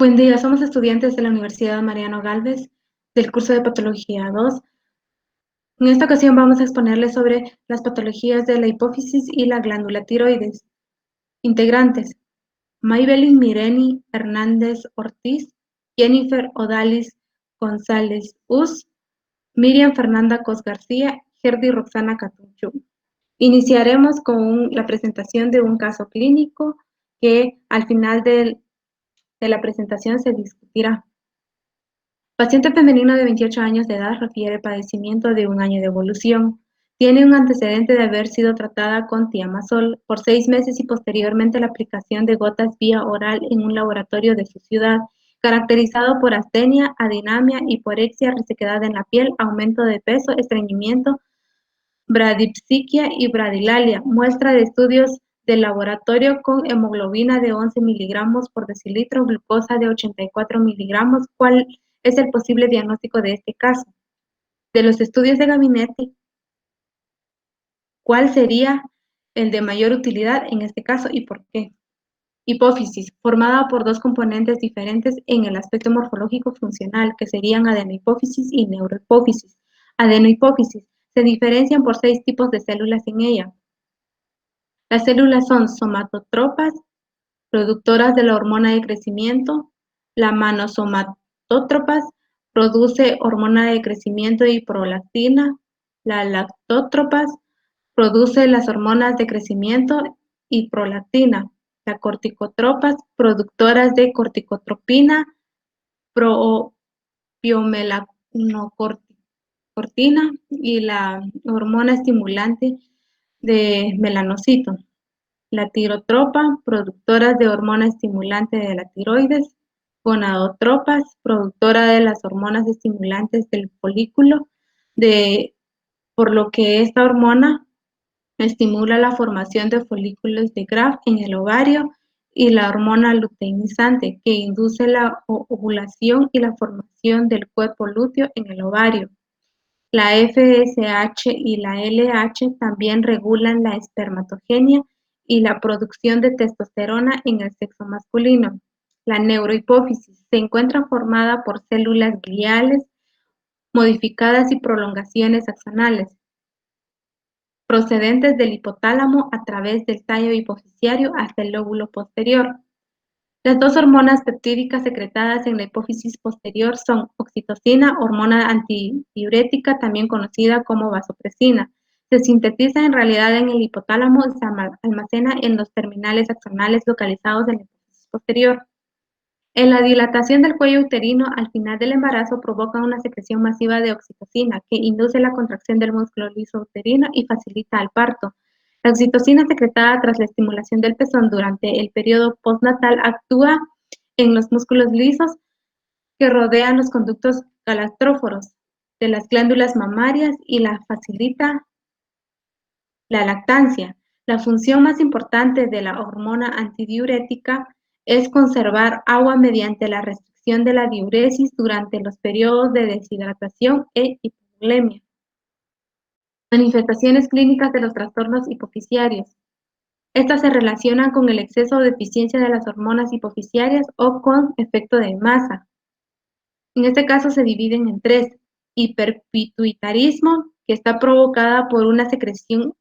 Buen día, somos estudiantes de la Universidad Mariano Gálvez del curso de Patología 2. En esta ocasión vamos a exponerles sobre las patologías de la hipófisis y la glándula tiroides. Integrantes: Maybelline Mireni Hernández Ortiz, Jennifer Odalis González Uz, Miriam Fernanda Cos García, Gerdy Roxana Catunchu. Iniciaremos con la presentación de un caso clínico que al final de la presentación se discutirá. Paciente femenino de 28 años de edad refiere padecimiento de 1 año de evolución. Tiene un antecedente de haber sido tratada con tiamazol por 6 meses y posteriormente la aplicación de gotas vía oral en un laboratorio de su ciudad, caracterizado por astenia, adinamia, hiporexia, resequedad en la piel, aumento de peso, estreñimiento, bradipsiquia y bradilalia. Muestra de estudios del laboratorio con hemoglobina de 11 miligramos por decilitro, glucosa de 84 miligramos. ¿Cuál es el posible diagnóstico de este caso? De los estudios de gabinete, ¿cuál sería el de mayor utilidad en este caso y por qué? Hipófisis, formada por dos componentes diferentes en el aspecto morfológico funcional, que serían adenohipófisis y neurohipófisis. Adenohipófisis se diferencian por 6 tipos de células en ella. Las células son somatotropas, productoras de la hormona de crecimiento. La manosomatotropas produce hormona de crecimiento y prolactina. La lactótropas produce las hormonas de crecimiento y prolactina. La corticotropas, productoras de corticotropina, propiomelanocortina y la hormona estimulante de melanocito. La tirotropa, productoras de hormona estimulante de la tiroides. Gonadotropas, productora de las hormonas estimulantes del folículo, por lo que esta hormona estimula la formación de folículos de Graf en el ovario, y la hormona luteinizante, que induce la ovulación y la formación del cuerpo lúteo en el ovario. La FSH y la LH también regulan la espermatogenia y la producción de testosterona en el sexo masculino. La neurohipófisis se encuentra formada por células gliales modificadas y prolongaciones axonales, procedentes del hipotálamo a través del tallo hipofisiario hasta el lóbulo posterior. Las dos hormonas peptídicas secretadas en la hipófisis posterior son oxitocina, hormona antidiurética, también conocida como vasopresina. Se sintetiza en realidad en el hipotálamo y se almacena en los terminales axonales localizados en la hipófisis posterior. En la dilatación del cuello uterino al final del embarazo provoca una secreción masiva de oxitocina que induce la contracción del músculo liso uterino y facilita el parto. La oxitocina secretada tras la estimulación del pezón durante el periodo postnatal actúa en los músculos lisos que rodean los conductos galastróforos de las glándulas mamarias y la facilita la lactancia. La función más importante de la hormona antidiurética es conservar agua mediante la restricción de la diuresis durante los periodos de deshidratación e hipovolemia. Manifestaciones clínicas de los trastornos hipofisiarios. Estas se relacionan con el exceso o deficiencia de las hormonas hipofisiarias o con efecto de masa. En este caso se dividen en 3: hiperpituitarismo, que está provocada por una secreción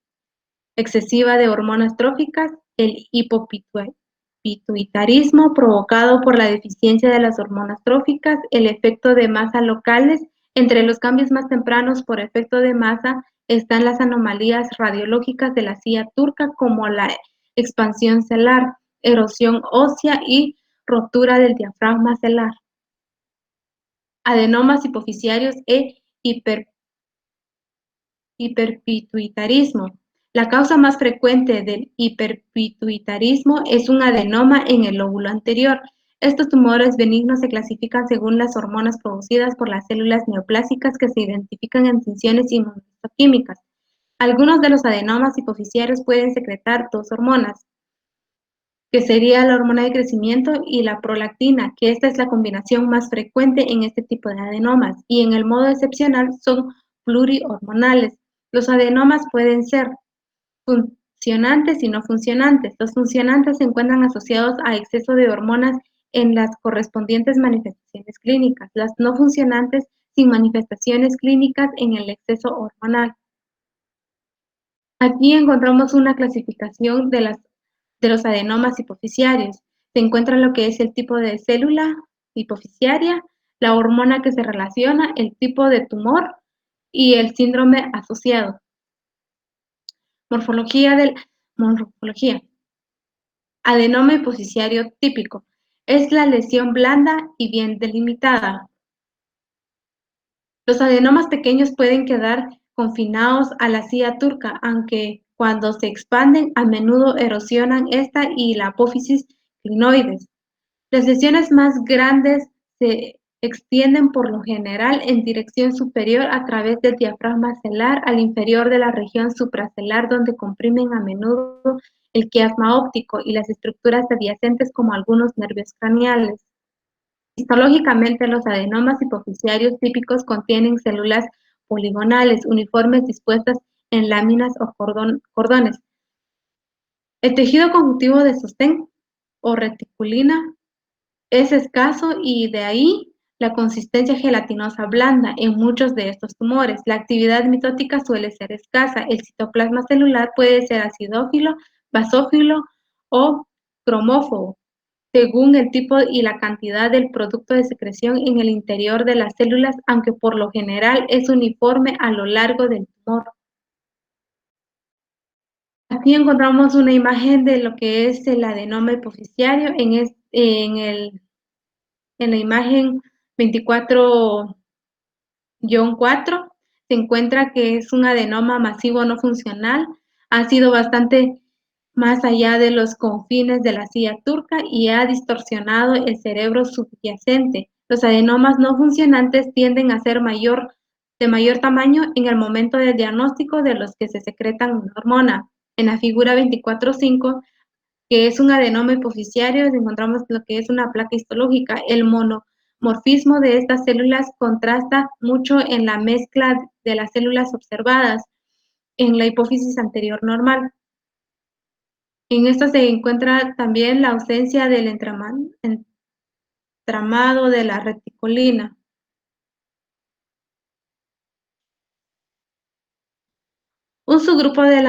excesiva de hormonas tróficas; el hipopituitarismo, provocado por la deficiencia de las hormonas tróficas; el efecto de masa locales. Entre los cambios más tempranos por efecto de masa están las anomalías radiológicas de la silla turca, como la expansión celular, erosión ósea y rotura del diafragma celular. Adenomas hipofisiarios e hiperpituitarismo. La causa más frecuente del hiperpituitarismo es un adenoma en el lóbulo anterior. Estos tumores benignos se clasifican según las hormonas producidas por las células neoplásicas que se identifican en tinciones inmunohistoquímicas. Algunos de los adenomas hipofisiarios pueden secretar 2 hormonas, que sería la hormona de crecimiento y la prolactina, que esta es la combinación más frecuente en este tipo de adenomas, y en el modo excepcional son plurihormonales. Los adenomas pueden ser funcionantes y no funcionantes. Los funcionantes se encuentran asociados a exceso de hormonas en las correspondientes manifestaciones clínicas, las no funcionantes sin manifestaciones clínicas en el exceso hormonal. Aquí encontramos una clasificación de los adenomas hipoficiarios. Se encuentra lo que es el tipo de célula hipoficiaria, la hormona que se relaciona, el tipo de tumor y el síndrome asociado. Morfología. Adenoma hipoficiario típico. Es la lesión blanda y bien delimitada. Los adenomas pequeños pueden quedar confinados a la silla turca, aunque cuando se expanden a menudo erosionan esta y la apófisis clinoides. Las lesiones más grandes se extienden por lo general en dirección superior a través del diafragma celar al inferior de la región supracelar, donde comprimen a menudo el quiasma óptico y las estructuras adyacentes como algunos nervios craneales. Histológicamente, los adenomas hipoficiarios típicos contienen células poligonales uniformes dispuestas en láminas o cordones. El tejido conjuntivo de sostén o reticulina es escaso y de ahí la consistencia gelatinosa blanda en muchos de estos tumores. La actividad mitótica suele ser escasa. El citoplasma celular puede ser acidófilo, basófilo o cromófobo, según el tipo y la cantidad del producto de secreción en el interior de las células, aunque por lo general es uniforme a lo largo del tumor. Aquí encontramos una imagen de lo que es el adenoma hipoficiario en la imagen 24-4 se encuentra que es un adenoma masivo no funcional, ha sido bastante más allá de los confines de la silla turca y ha distorsionado el cerebro subyacente. Los adenomas no funcionantes tienden a ser de mayor tamaño en el momento del diagnóstico de los que se secretan una hormona. En la figura 24-5, que es un adenoma hipoficiario, encontramos lo que es una placa histológica. El monomorfismo de estas células contrasta mucho en la mezcla de las células observadas en la hipófisis anterior normal. En esto se encuentra también la ausencia del entramado de la reticulina. Un subgrupo de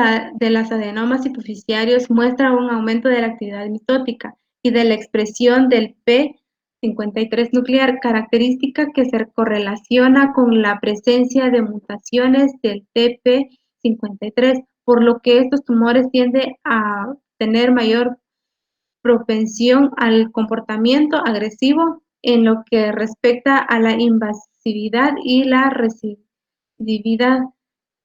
las adenomas hipoficiarios muestra un aumento de la actividad mitótica y de la expresión del P53 nuclear, característica que se correlaciona con la presencia de mutaciones del TP53, por lo que estos tumores tienden a tener mayor propensión al comportamiento agresivo en lo que respecta a la invasividad y la recidividad.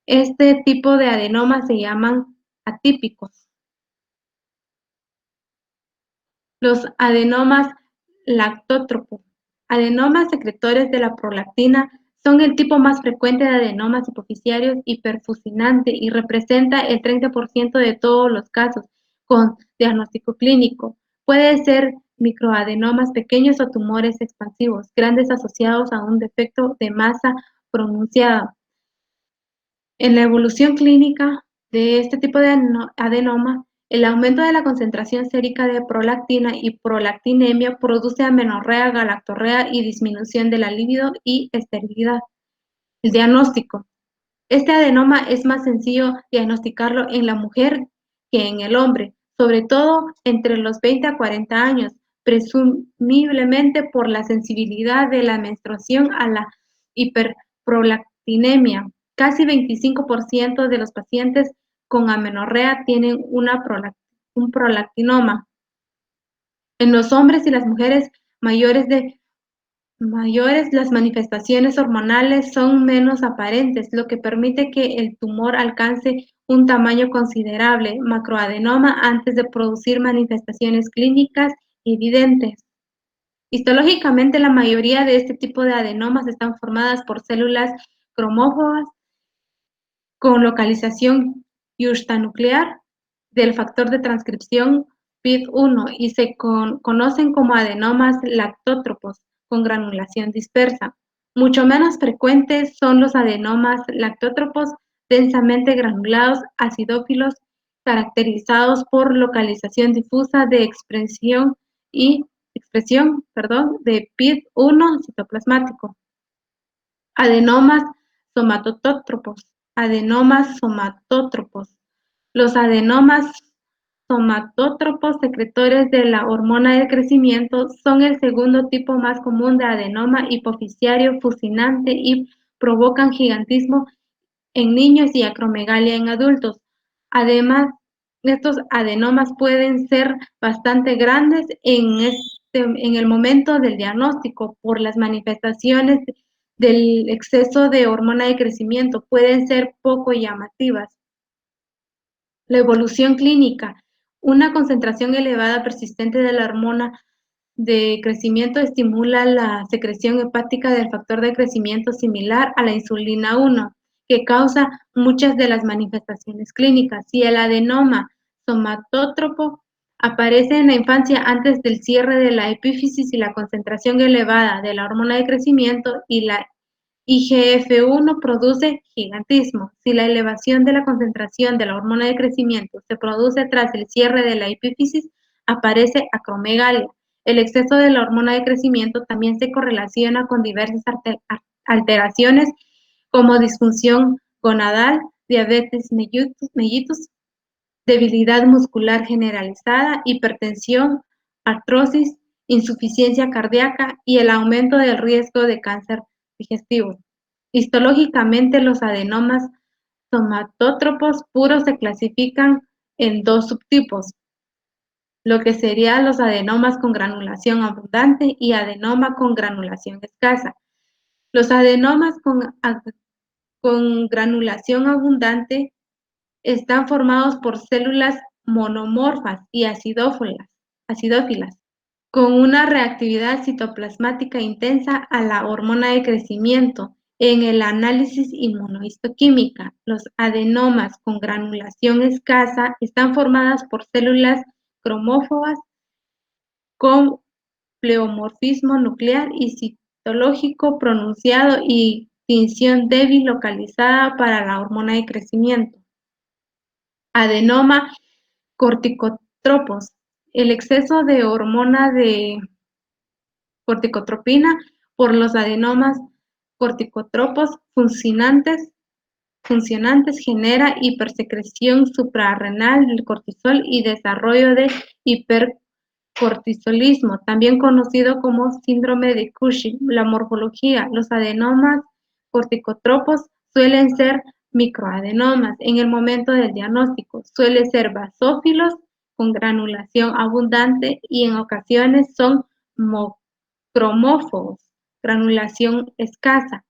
Este tipo de adenomas se llaman atípicos. Los adenomas lactótropos. Adenomas secretores de la prolactina son el tipo más frecuente de adenomas hipoficiarios hiperfusinante y representa el 30% de todos los casos con diagnóstico clínico. Puede ser microadenomas pequeños o tumores expansivos, grandes asociados a un defecto de masa pronunciada. En la evolución clínica de este tipo de adenoma, el aumento de la concentración sérica de prolactina y prolactinemia produce amenorrea, galactorrea y disminución de la libido y esterilidad. El diagnóstico. Este adenoma es más sencillo diagnosticarlo en la mujer que en el hombre, sobre todo entre los 20 a 40 años, presumiblemente por la sensibilidad de la menstruación a la hiperprolactinemia. Casi 25% de los pacientes con amenorrea tienen un prolactinoma. En los hombres y las mujeres mayores, las manifestaciones hormonales son menos aparentes, lo que permite que el tumor alcance un tamaño considerable, macroadenoma, antes de producir manifestaciones clínicas evidentes. Histológicamente, la mayoría de este tipo de adenomas están formadas por células cromóforas con localización yuxtanuclear del factor de transcripción PID1 y se conocen como adenomas lactótropos con granulación dispersa. Mucho menos frecuentes son los adenomas lactótropos densamente granulados acidófilos caracterizados por localización difusa de expresión y de PID1 citoplasmático. Adenomas somatotótropos. Adenomas somatótropos. Los adenomas somatótropos secretores de la hormona de crecimiento son el segundo tipo más común de adenoma hipoficiario fusinante y provocan gigantismo en niños y acromegalia en adultos. Además, estos adenomas pueden ser bastante grandes en el momento del diagnóstico por las manifestaciones del exceso de hormona de crecimiento. Pueden ser poco llamativas. La evolución clínica. Una concentración elevada persistente de la hormona de crecimiento estimula la secreción hepática del factor de crecimiento similar a la insulina 1, que causa muchas de las manifestaciones clínicas. Si el adenoma somatótropo aparece en la infancia antes del cierre de la epífisis y la concentración elevada de la hormona de crecimiento y la IGF-1 produce gigantismo. Si la elevación de la concentración de la hormona de crecimiento se produce tras el cierre de la epífisis, aparece acromegalia. El exceso de la hormona de crecimiento también se correlaciona con diversas alteraciones como disfunción gonadal, diabetes mellitus, debilidad muscular generalizada, hipertensión, artrosis, insuficiencia cardíaca y el aumento del riesgo de cáncer digestivo. Histológicamente, los adenomas somatótropos puros se clasifican en dos subtipos, lo que serían los adenomas con granulación abundante y adenoma con granulación escasa. Los adenomas con granulación abundante están formados por células monomorfas y acidófilas, con una reactividad citoplasmática intensa a la hormona de crecimiento. En el análisis inmunohistoquímica, los adenomas con granulación escasa están formadas por células cromófobas con pleomorfismo nuclear y citológico pronunciado y tinción débil localizada para la hormona de crecimiento. Adenoma corticotropos. El exceso de hormona de corticotropina por los adenomas corticotropos funcionantes genera hipersecreción suprarrenal del cortisol y desarrollo de hipercortisolismo, también conocido como síndrome de Cushing. La morfología. Los adenomas corticotropos suelen ser microadenomas en el momento del diagnóstico. Suelen ser basófilos con granulación abundante y en ocasiones son cromófobos, granulación escasa.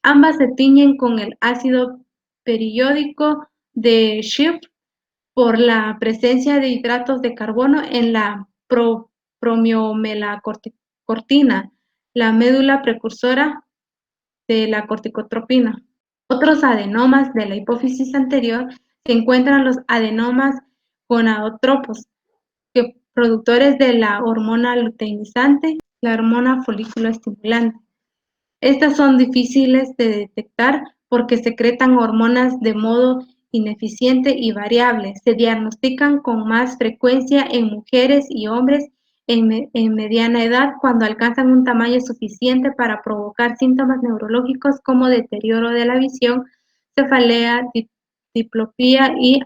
Ambas se tiñen con el ácido periódico de Schiff por la presencia de hidratos de carbono en la promiomelacortina, la médula precursora de la corticotropina. Otros adenomas de la hipófisis anterior se encuentran los adenomas gonadotropos, que productores de la hormona luteinizante, la hormona folículo estimulante. Estas son difíciles de detectar porque secretan hormonas de modo ineficiente y variable. Se diagnostican con más frecuencia en mujeres y hombres en mediana edad cuando alcanzan un tamaño suficiente para provocar síntomas neurológicos como deterioro de la visión, cefalea, diplopía y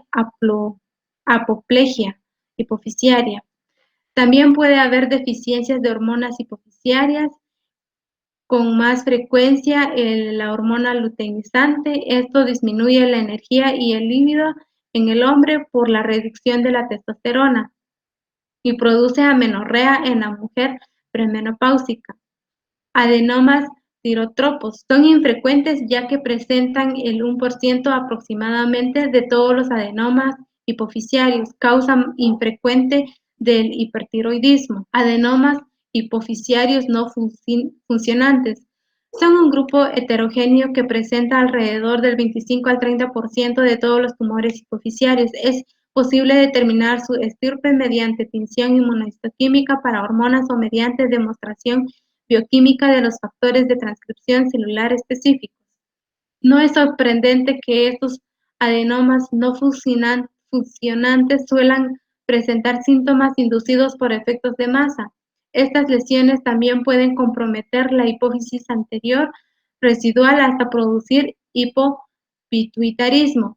apoplejía hipofisiaria. También puede haber deficiencias de hormonas hipofisiarias, con más frecuencia la hormona luteinizante. Esto disminuye la energía y el líbido en el hombre por la reducción de la testosterona y produce amenorrea en la mujer premenopáusica. Adenomas tirotropos son infrecuentes ya que presentan el 1% aproximadamente de todos los adenomas hipofisiarios, causa infrecuente del hipertiroidismo. Adenomas hipofisiarios no funcionantes son un grupo heterogéneo que presenta alrededor del 25 al 30% de todos los tumores hipofisiarios. Es posible determinar su estirpe mediante tinción inmunohistoquímica para hormonas o mediante demostración bioquímica de los factores de transcripción celular específicos. No es sorprendente que estos adenomas no funcionantes suelan presentar síntomas inducidos por efectos de masa. Estas lesiones también pueden comprometer la hipófisis anterior residual hasta producir hipopituitarismo,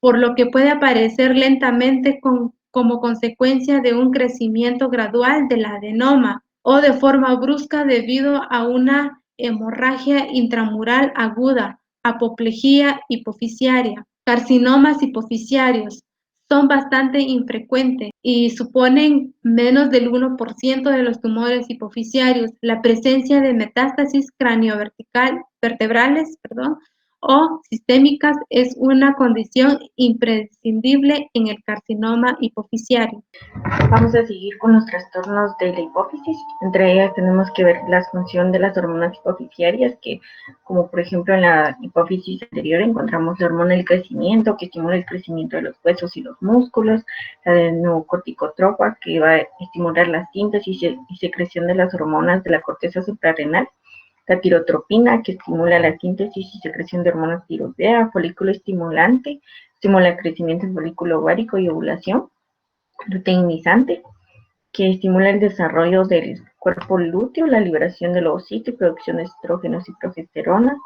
por lo que puede aparecer lentamente como consecuencia de un crecimiento gradual del adenoma o de forma brusca debido a una hemorragia intramural aguda, apoplejía hipofisiaria. Carcinomas hipofisiarios son bastante infrecuentes y suponen menos del 1% de los tumores hipofisiarios. La presencia de metástasis vertebrales, o sistémicas es una condición imprescindible en el carcinoma hipofisiario. Vamos a seguir con los trastornos de la hipófisis. Entre ellas tenemos que ver la función de las hormonas hipofisiarias, que como por ejemplo en la hipófisis anterior encontramos la hormona del crecimiento, que estimula el crecimiento de los huesos y los músculos, la adenocorticotropa, que va a estimular la síntesis y secreción de las hormonas de la corteza suprarrenal, la tirotropina, que estimula la síntesis y secreción de hormonas tiroidea, folículo estimulante, estimula el crecimiento del folículo ovárico y ovulación, luteinizante, que estimula el desarrollo del cuerpo lúteo, la liberación del ovocito y producción de estrógenos y progesterona,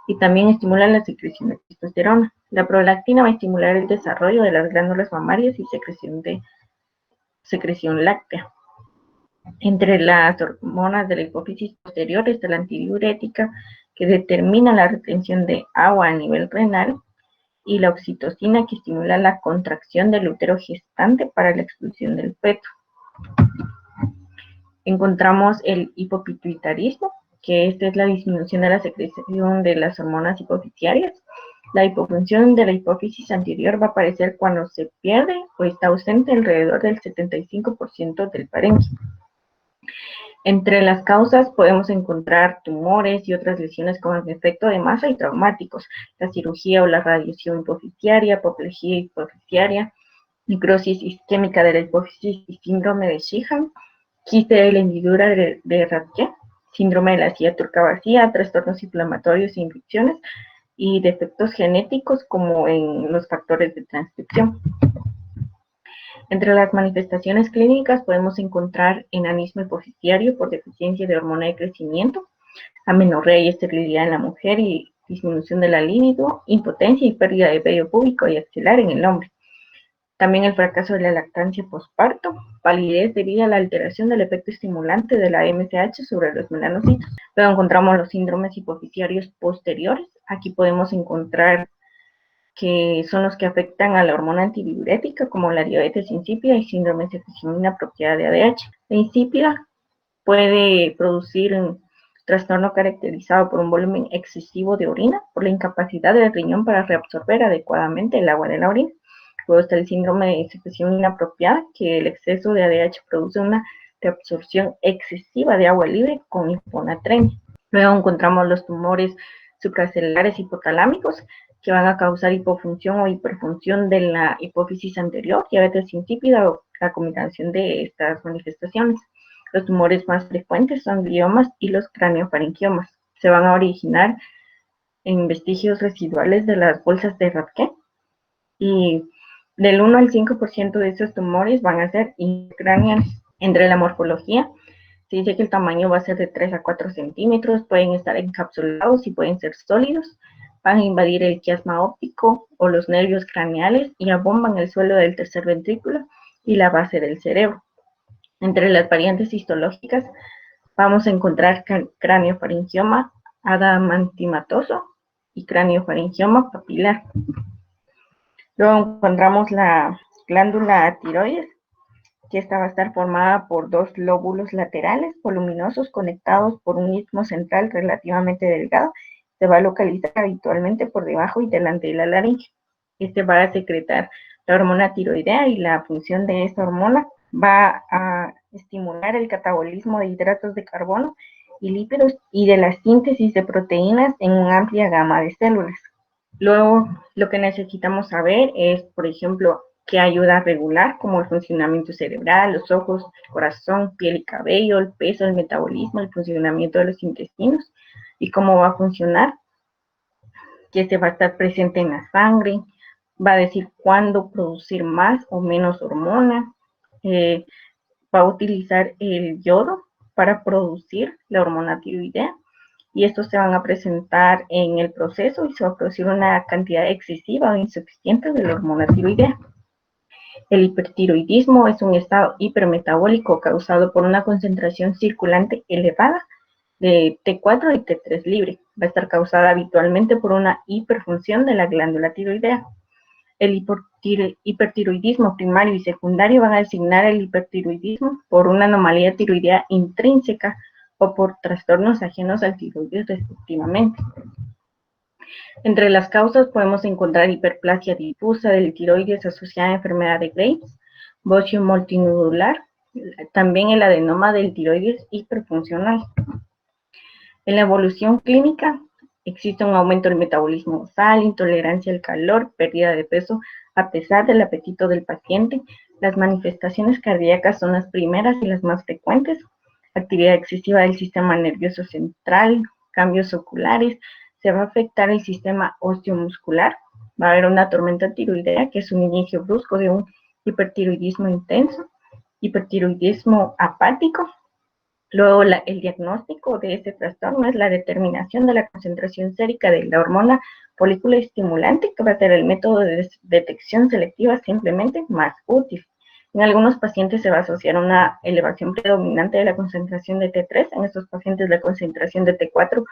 y también estimula la secreción de testosterona. La prolactina va a estimular el desarrollo de las glándulas mamarias y secreción láctea. Entre las hormonas de la hipófisis posterior está la antidiurética, que determina la retención de agua a nivel renal, y la oxitocina, que estimula la contracción del útero gestante para la expulsión del feto. Encontramos el hipopituitarismo, que esta es la disminución de la secreción de las hormonas hipofisiarias. La hipofunción de la hipófisis anterior va a aparecer cuando se pierde o está ausente alrededor del 75% del parénquima. Entre las causas podemos encontrar tumores y otras lesiones con efecto de masa y traumáticos, la cirugía o la radiación hipofisiaria, apoplejía hipofisiaria, necrosis isquémica de la hipófisis y síndrome de Sheehan, quiste de la hendidura de Rathke, síndrome de la silla turca vacía, trastornos inflamatorios e infecciones y defectos genéticos como en los factores de transcripción. Entre las manifestaciones clínicas podemos encontrar enanismo hipofisiario por deficiencia de hormona de crecimiento, amenorrea y esterilidad en la mujer y disminución de la libido, impotencia y pérdida de vello púbico y axilar en el hombre. También el fracaso de la lactancia posparto, palidez debido a la alteración del efecto estimulante de la MSH sobre los melanocitos. Luego encontramos los síndromes hipofisiarios posteriores. Aquí podemos encontrar que son los que afectan a la hormona antidiurética, como la diabetes insípida y síndrome de secreción inapropiada de ADH. La insípida puede producir un trastorno caracterizado por un volumen excesivo de orina, por la incapacidad del riñón para reabsorber adecuadamente el agua de la orina. Luego está el síndrome de secreción inapropiada, que el exceso de ADH produce una reabsorción excesiva de agua libre con hiponatremia. Luego encontramos los tumores supracelulares hipotalámicos, que van a causar hipofunción o hiperfunción de la hipófisis anterior, diabetes insípida o la combinación de estas manifestaciones. Los tumores más frecuentes son gliomas y los craneofaringiomas. Se van a originar en vestigios residuales de las bolsas de Rathke, y del 1 al 5% de esos tumores van a ser intracraneales. Entre la morfología, se dice que el tamaño va a ser de 3 a 4 centímetros, pueden estar encapsulados y pueden ser sólidos, van a invadir el quiasma óptico o los nervios craneales y abomban el suelo del tercer ventrículo y la base del cerebro. Entre las variantes histológicas vamos a encontrar craneofaringioma adamantimatoso y craneofaringioma papilar. Luego encontramos la glándula tiroides, que esta va a estar formada por dos lóbulos laterales voluminosos conectados por un istmo central relativamente delgado. Se va a localizar habitualmente por debajo y delante de la laringe. Este va a secretar la hormona tiroidea y la función de esta hormona va a estimular el catabolismo de hidratos de carbono y lípidos y de la síntesis de proteínas en una amplia gama de células. Luego, lo que necesitamos saber es, por ejemplo, qué ayuda a regular, como el funcionamiento cerebral, los ojos, el corazón, piel y cabello, el peso, el metabolismo, el funcionamiento de los intestinos y cómo va a funcionar, que este va a estar presente en la sangre, va a decir cuándo producir más o menos hormona, va a utilizar el yodo para producir la hormona tiroidea, y estos se van a presentar en el proceso y se va a producir una cantidad excesiva o insuficiente de la hormona tiroidea. El hipertiroidismo es un estado hipermetabólico causado por una concentración circulante elevada de T4 y T3 libre. Va a estar causada habitualmente por una hiperfunción de la glándula tiroidea. El hipertiroidismo primario y secundario van a designar el hipertiroidismo por una anomalía tiroidea intrínseca o por trastornos ajenos al tiroides respectivamente. Entre las causas podemos encontrar hiperplasia difusa del tiroides asociada a enfermedad de Graves, bocio multinodular, también el adenoma del tiroides hiperfuncional. En la evolución clínica existe un aumento del metabolismo basal, intolerancia al calor, pérdida de peso a pesar del apetito del paciente. Las manifestaciones cardíacas son las primeras y las más frecuentes. Actividad excesiva del sistema nervioso central, cambios oculares, se va a afectar el sistema osteomuscular, va a haber una tormenta tiroidea, que es un inicio brusco de un hipertiroidismo intenso, hipertiroidismo apático. Luego, el diagnóstico de este trastorno es la determinación de la concentración sérica de la hormona folículo estimulante, que va a ser el método de detección selectiva simplemente más útil. En algunos pacientes se va a asociar una elevación predominante de la concentración de T3, en estos pacientes la concentración de T4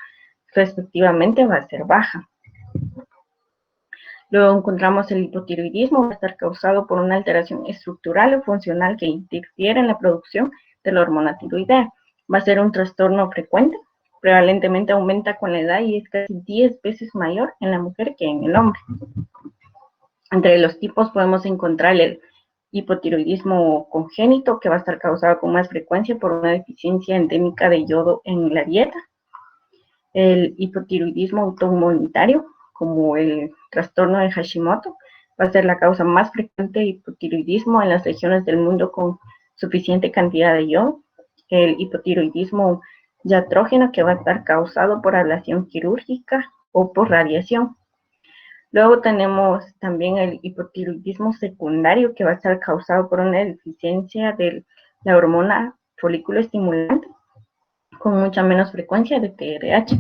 respectivamente va a ser baja. Luego encontramos el hipotiroidismo, va a estar causado por una alteración estructural o funcional que interfiere en la producción de la hormona tiroidea. Va a ser un trastorno frecuente, prevalentemente aumenta con la edad y es casi 10 veces mayor en la mujer que en el hombre. Entre los tipos podemos encontrar el hipotiroidismo congénito, que va a estar causado con más frecuencia por una deficiencia endémica de yodo en la dieta. El hipotiroidismo autoinmunitario, como el trastorno de Hashimoto, va a ser la causa más frecuente de hipotiroidismo en las regiones del mundo con suficiente cantidad de yodo. El hipotiroidismo iatrógeno, que va a estar causado por ablación quirúrgica o por radiación. Luego tenemos también el hipotiroidismo secundario, que va a estar causado por una deficiencia de la hormona folículo estimulante, con mucha menos frecuencia de TRH.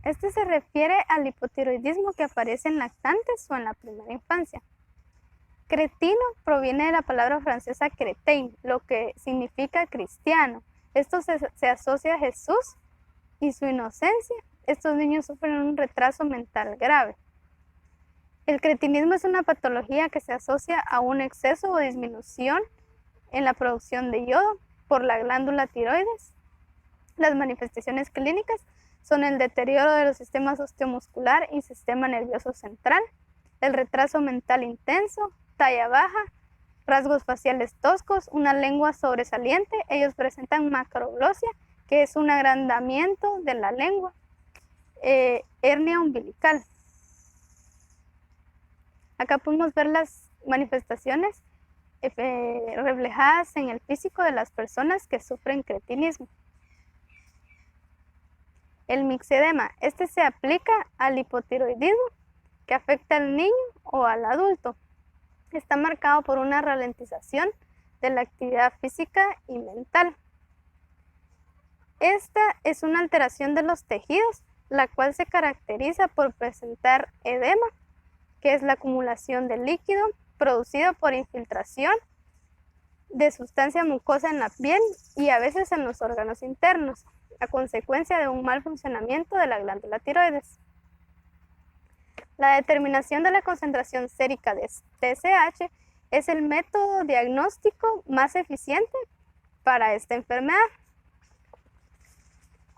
Este se refiere al hipotiroidismo que aparece en lactantes o en la primera infancia. Cretino proviene de la palabra francesa chrétien, lo que significa cristiano. Esto se asocia a Jesús y su inocencia. Estos niños sufren un retraso mental grave. El cretinismo es una patología que se asocia a un exceso o disminución en la producción de yodo por la glándula tiroides. Las manifestaciones clínicas son el deterioro de los sistemas osteomuscular y sistema nervioso central, el retraso mental intenso, talla baja, rasgos faciales toscos, una lengua sobresaliente. Ellos presentan macroglosia, que es un agrandamiento de la lengua, hernia umbilical. Acá podemos ver las manifestaciones reflejadas en el físico de las personas que sufren cretinismo. El mixedema, este se aplica al hipotiroidismo que afecta al niño o al adulto. Está marcado por una ralentización de la actividad física y mental. Esta es una alteración de los tejidos, la cual se caracteriza por presentar edema, que es la acumulación de líquido producido por infiltración de sustancia mucosa en la piel y a veces en los órganos internos, a consecuencia de un mal funcionamiento de la glándula tiroides. La determinación de la concentración sérica de TSH es el método diagnóstico más eficiente para esta enfermedad.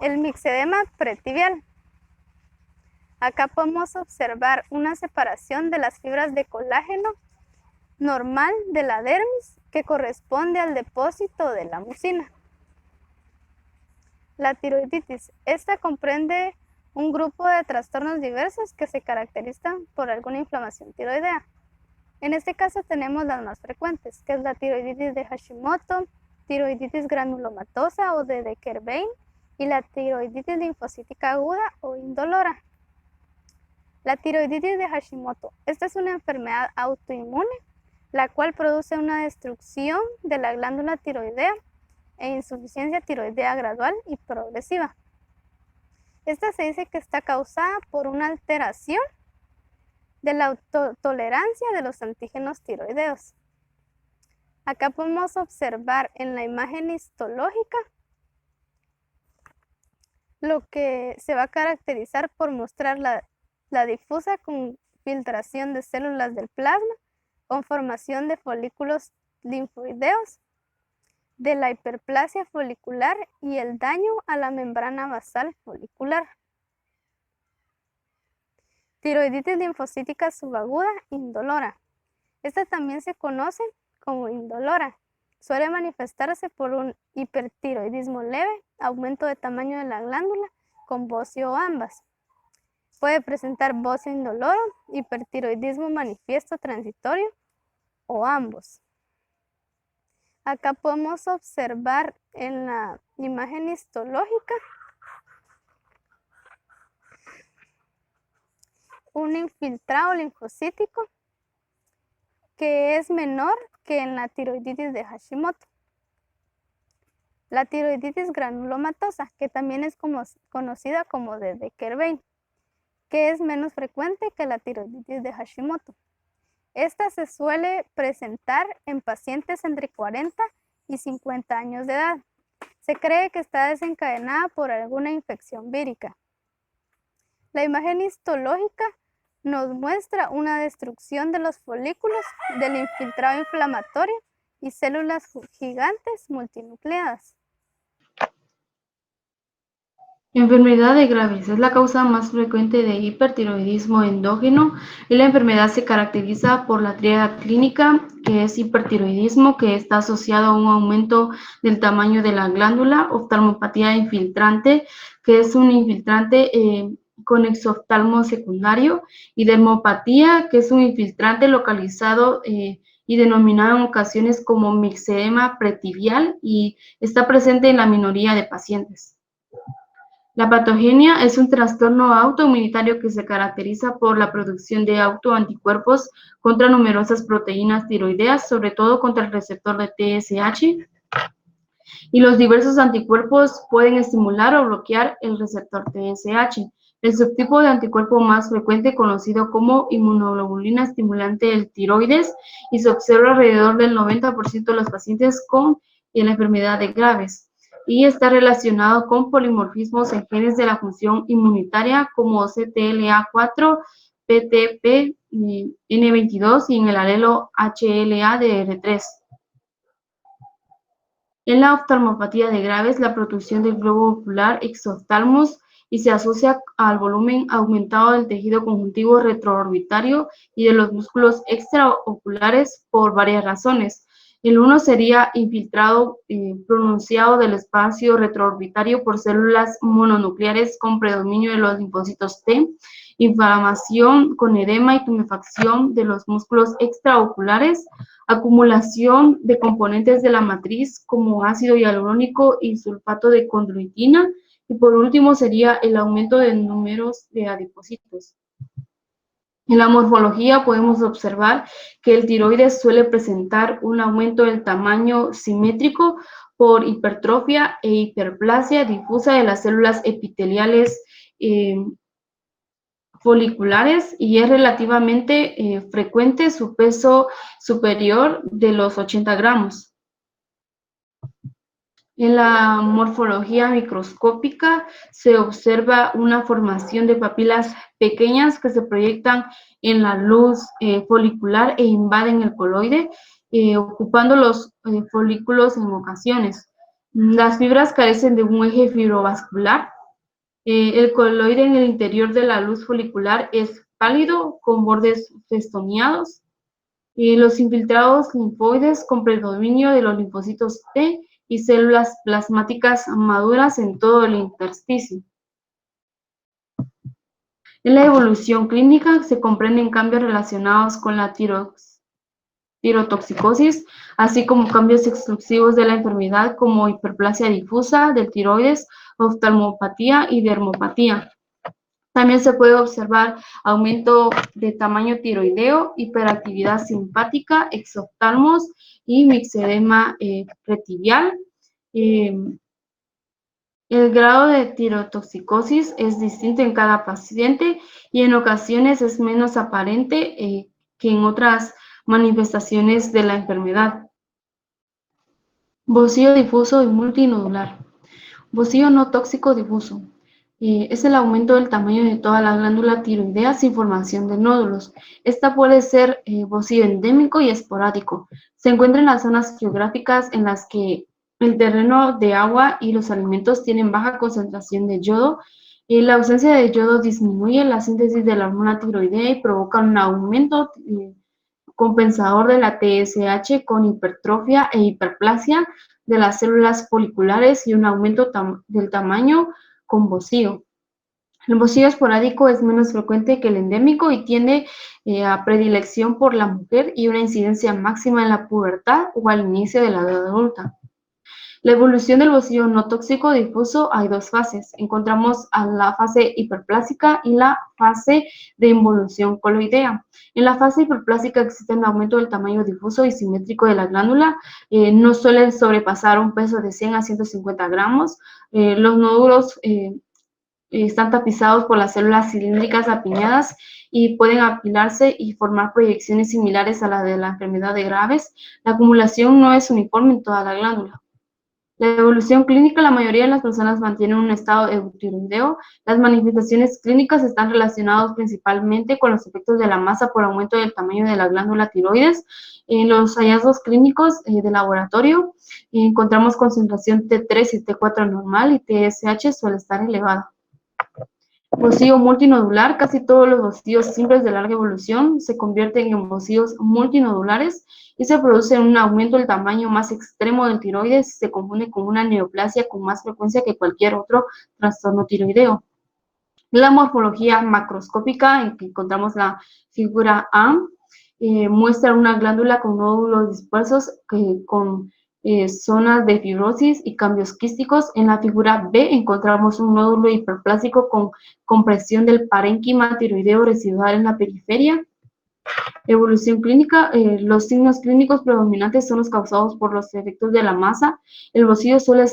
El mixedema pretibial. Acá podemos observar una separación de las fibras de colágeno normal de la dermis que corresponde al depósito de la mucina. La tiroiditis. Esta comprende un grupo de trastornos diversos que se caracterizan por alguna inflamación tiroidea. En este caso tenemos las más frecuentes, que es la tiroiditis de Hashimoto, tiroiditis granulomatosa o de Decker-Vein y la tiroiditis linfocítica aguda o indolora. La tiroiditis de Hashimoto. Esta es una enfermedad autoinmune, la cual produce una destrucción de la glándula tiroidea e insuficiencia tiroidea gradual y progresiva. Esta se dice que está causada por una alteración de la autotolerancia de los antígenos tiroideos. Acá podemos observar en la imagen histológica lo que se va a caracterizar por mostrar la difusa filtración de células del plasma con formación de folículos linfoideos, de la hiperplasia folicular y el daño a la membrana basal folicular. Tiroiditis linfocítica subaguda indolora. Esta también se conoce como indolora. Suele manifestarse por un hipertiroidismo leve, aumento de tamaño de la glándula con bocio o ambas. Puede presentar bocio indoloro, hipertiroidismo manifiesto transitorio o ambos. Acá podemos observar en la imagen histológica un infiltrado linfocítico que es menor que en la tiroiditis de Hashimoto. La tiroiditis granulomatosa, que también es conocida como de Becker-Vein, que es menos frecuente que la tiroiditis de Hashimoto. Esta se suele presentar en pacientes entre 40 y 50 años de edad. Se cree que está desencadenada por alguna infección vírica. La imagen histológica nos muestra una destrucción de los folículos del infiltrado inflamatorio y células gigantes multinucleadas. Enfermedad de Graves es la causa más frecuente de hipertiroidismo endógeno y la enfermedad se caracteriza por la tríada clínica, que es hipertiroidismo, que está asociado a un aumento del tamaño de la glándula, oftalmopatía infiltrante, que es un infiltrante con exoftalmo secundario, y dermopatía, que es un infiltrante localizado y denominado en ocasiones como mixedema pretibial y está presente en la minoría de pacientes. La patogenia es un trastorno autoinmunitario que se caracteriza por la producción de autoanticuerpos contra numerosas proteínas tiroideas, sobre todo contra el receptor de TSH, y los diversos anticuerpos pueden estimular o bloquear el receptor TSH. El subtipo de anticuerpo más frecuente, conocido como inmunoglobulina estimulante del tiroides, y se observa alrededor del 90% de los pacientes con la enfermedad de Graves, y está relacionado con polimorfismos en genes de la función inmunitaria como CTLA4, PTP, N22 y en el alelo HLA-DR3. En la oftalmopatía de Graves, la protrusión del globo ocular exoftalmos y se asocia al volumen aumentado del tejido conjuntivo retroorbitario y de los músculos extraoculares por varias razones. El uno sería infiltrado pronunciado del espacio retroorbitario por células mononucleares con predominio de los linfocitos T, inflamación con edema y tumefacción de los músculos extraoculares, acumulación de componentes de la matriz como ácido hialurónico y sulfato de condroitina, y por último sería el aumento de números de adipocitos. En la morfología podemos observar que el tiroides suele presentar un aumento del tamaño simétrico por hipertrofia e hiperplasia difusa de las células epiteliales foliculares, y es relativamente frecuente su peso superior de los 80 gramos. En la morfología microscópica se observa una formación de papilas pequeñas que se proyectan en la luz folicular e invaden el coloide, ocupando los folículos en ocasiones. Las fibras carecen de un eje fibrovascular. El coloide en el interior de la luz folicular es pálido, con bordes festoneados. Los infiltrados linfoides con predominio de los linfocitos T y células plasmáticas maduras en todo el intersticio. En la evolución clínica se comprenden cambios relacionados con la tirotoxicosis, así como cambios exclusivos de la enfermedad como hiperplasia difusa del tiroides, oftalmopatía y dermopatía. También se puede observar aumento de tamaño tiroideo, hiperactividad simpática, exoftalmos y mixedema pretibial. Eh, el grado de tirotoxicosis es distinto en cada paciente y en ocasiones es menos aparente que en otras manifestaciones de la enfermedad. Vacío difuso y multinodular. Vacío no tóxico difuso. Es el aumento del tamaño de toda la glándula tiroidea sin formación de nódulos. Esta puede ser vacío endémico y esporádico. Se encuentra en las zonas geográficas en las que el terreno de agua y los alimentos tienen baja concentración de yodo. La ausencia de yodo disminuye la síntesis de la hormona tiroidea y provoca un aumento compensador de la TSH con hipertrofia e hiperplasia de las células foliculares y un aumento del tamaño con vacío. El vacío esporádico es menos frecuente que el endémico y tiende a predilección por la mujer y una incidencia máxima en la pubertad o al inicio de la edad adulta. La evolución del vacío no tóxico difuso hay dos fases. Encontramos a la fase hiperplásica y la fase de involución coloidea. En la fase hiperplásica existe un aumento del tamaño difuso y simétrico de la glándula. No suele sobrepasar un peso de 100 a 150 gramos. Los nódulos están tapizados por las células cilíndricas apiñadas y pueden apilarse y formar proyecciones similares a la de la enfermedad de Graves. La acumulación no es uniforme en toda la glándula. La evolución clínica, la mayoría de las personas mantienen un estado eutiroideo. Las manifestaciones clínicas están relacionadas principalmente con los efectos de la masa por aumento del tamaño de la glándula tiroides. En los hallazgos clínicos de laboratorio encontramos concentración T3 y T4 normal y TSH suele estar elevada. Vacío multinodular, casi todos los vacíos simples de larga evolución se convierten en vacíos multinodulares y se produce un aumento del tamaño más extremo del tiroides y se confunde con una neoplasia con más frecuencia que cualquier otro trastorno tiroideo. La morfología macroscópica, en que encontramos la figura A, muestra una glándula con nódulos dispersos con zonas de fibrosis y cambios quísticos. En la figura B encontramos un nódulo hiperplásico con compresión del parénquima tiroideo residual en la periferia. Evolución clínica, los signos clínicos predominantes son los causados por los efectos de la masa. El vacío suele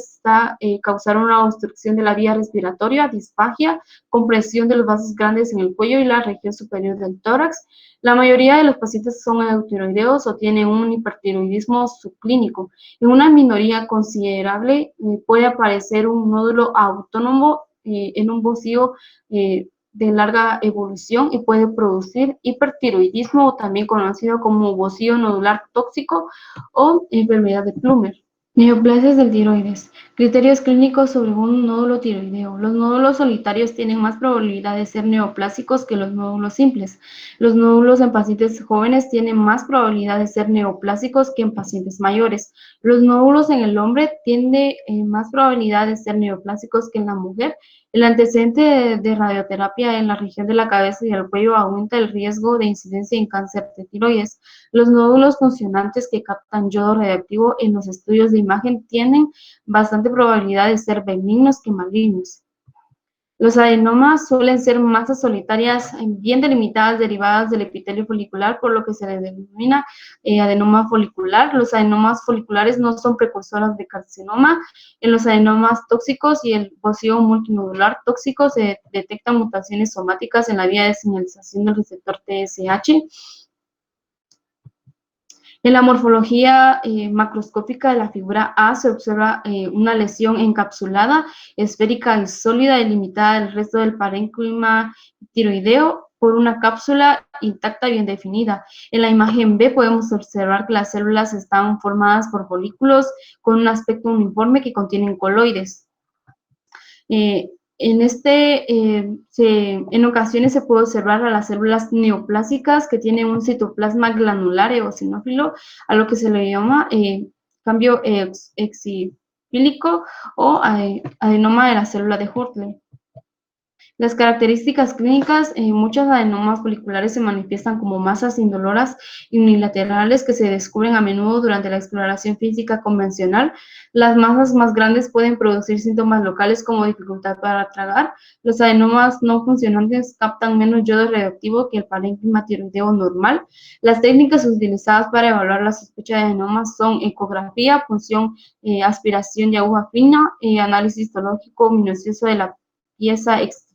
causar una obstrucción de la vía respiratoria, disfagia, compresión de los vasos grandes en el cuello y la región superior del tórax. La mayoría de los pacientes son eutiroideos o tienen un hipertiroidismo subclínico. En una minoría considerable puede aparecer un nódulo autónomo en un vacío de larga evolución y puede producir hipertiroidismo, o también conocido como vacío nodular tóxico o enfermedad de Plummer. Neoplasias del tiroides. Criterios clínicos sobre un nódulo tiroideo. Los nódulos solitarios tienen más probabilidad de ser neoplásicos que los nódulos simples. Los nódulos en pacientes jóvenes tienen más probabilidad de ser neoplásicos que en pacientes mayores. Los nódulos en el hombre tienen más probabilidad de ser neoplásicos que en la mujer. El antecedente de radioterapia en la región de la cabeza y el cuello aumenta el riesgo de incidencia en cáncer de tiroides. Los nódulos funcionantes que captan yodo radioactivo en los estudios de imagen tienen bastante probabilidad de ser benignos que malignos. Los adenomas suelen ser masas solitarias bien delimitadas derivadas del epitelio folicular, por lo que se les denomina adenoma folicular. Los adenomas foliculares no son precursoras de carcinoma. En los adenomas tóxicos y el vacío multinodular tóxico se detectan mutaciones somáticas en la vía de señalización del receptor TSH. En la morfología macroscópica de la figura A se observa una lesión encapsulada, esférica y sólida, delimitada del resto del parénquima tiroideo por una cápsula intacta bien definida. En la imagen B podemos observar que las células están formadas por folículos con un aspecto uniforme que contienen coloides. En ocasiones se puede observar a las células neoplásicas que tienen un citoplasma granular eosinófilo, a lo que se le llama cambio exifílico o adenoma de la célula de Hurley. Las características clínicas, muchos adenomas foliculares se manifiestan como masas indoloras y unilaterales que se descubren a menudo durante la exploración física convencional. Las masas más grandes pueden producir síntomas locales como dificultad para tragar. Los adenomas no funcionantes captan menos yodo radioactivo que el parénquima tiroideo normal. Las técnicas utilizadas para evaluar la sospecha de adenomas son ecografía, punción, aspiración de aguja fina, análisis histológico minucioso de la pieza extirpada.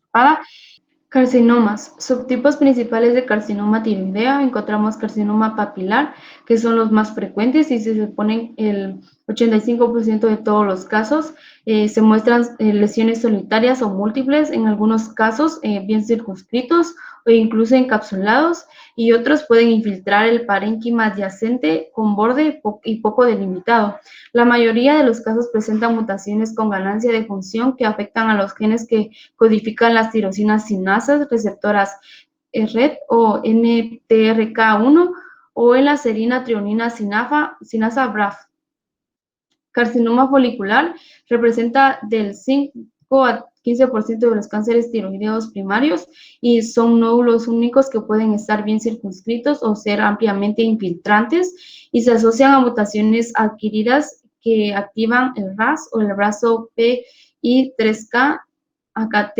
Carcinomas. Subtipos principales de carcinoma tiroidea. Encontramos carcinoma papilar, que son los más frecuentes y se suponen el 85% de todos los casos. Se muestran lesiones solitarias o múltiples, en algunos casos bien circunscritos o incluso encapsulados, y otros pueden infiltrar el parénquima adyacente con borde y poco delimitado. La mayoría de los casos presentan mutaciones con ganancia de función que afectan a los genes que codifican las tirosinas sinasas receptoras RET o NTRK1 o en la serina trionina sinasa BRAF. Carcinoma folicular representa del 5 a 15% de los cánceres tiroideos primarios y son nódulos únicos que pueden estar bien circunscritos o ser ampliamente infiltrantes y se asocian a mutaciones adquiridas que activan el RAS o el brazo PI3K AKT.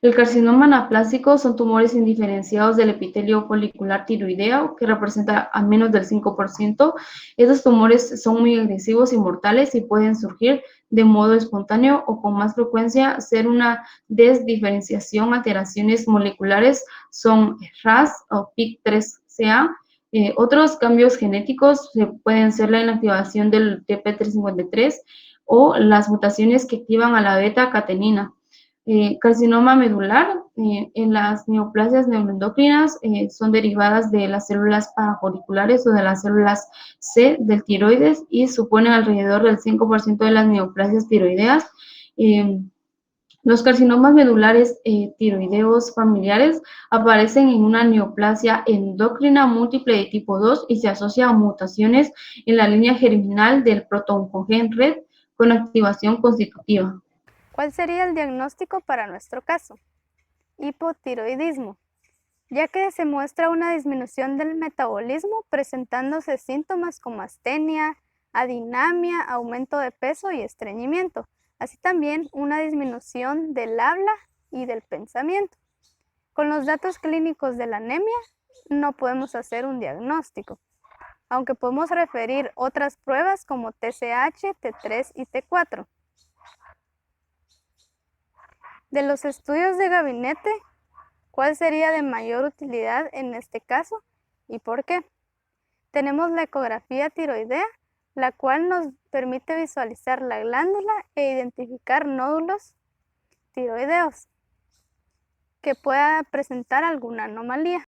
El carcinoma anaplásico son tumores indiferenciados del epitelio folicular tiroideo, que representa a menos del 5%. Estos tumores son muy agresivos y mortales y pueden surgir de modo espontáneo o con más frecuencia ser una desdiferenciación. Alteraciones moleculares son RAS o PIK3CA. Otros cambios genéticos pueden ser la inactivación del TP353 o las mutaciones que activan a la beta-catenina. Carcinoma medular, en las neoplasias neuroendocrinas son derivadas de las células parafoliculares o de las células C del tiroides y suponen alrededor del 5% de las neoplasias tiroideas. Los carcinomas medulares tiroideos familiares aparecen en una neoplasia endocrina múltiple de tipo 2 y se asocian a mutaciones en la línea germinal del protooncogen RET con activación constitutiva. ¿Cuál sería el diagnóstico para nuestro caso? Hipotiroidismo, ya que se muestra una disminución del metabolismo presentándose síntomas como astenia, adinamia, aumento de peso y estreñimiento, así también una disminución del habla y del pensamiento. Con los datos clínicos de la anemia no podemos hacer un diagnóstico, aunque podemos referir otras pruebas como TSH, T3 y T4. De los estudios de gabinete, ¿cuál sería de mayor utilidad en este caso y por qué? Tenemos la ecografía tiroidea, la cual nos permite visualizar la glándula e identificar nódulos tiroideos que pueda presentar alguna anomalía.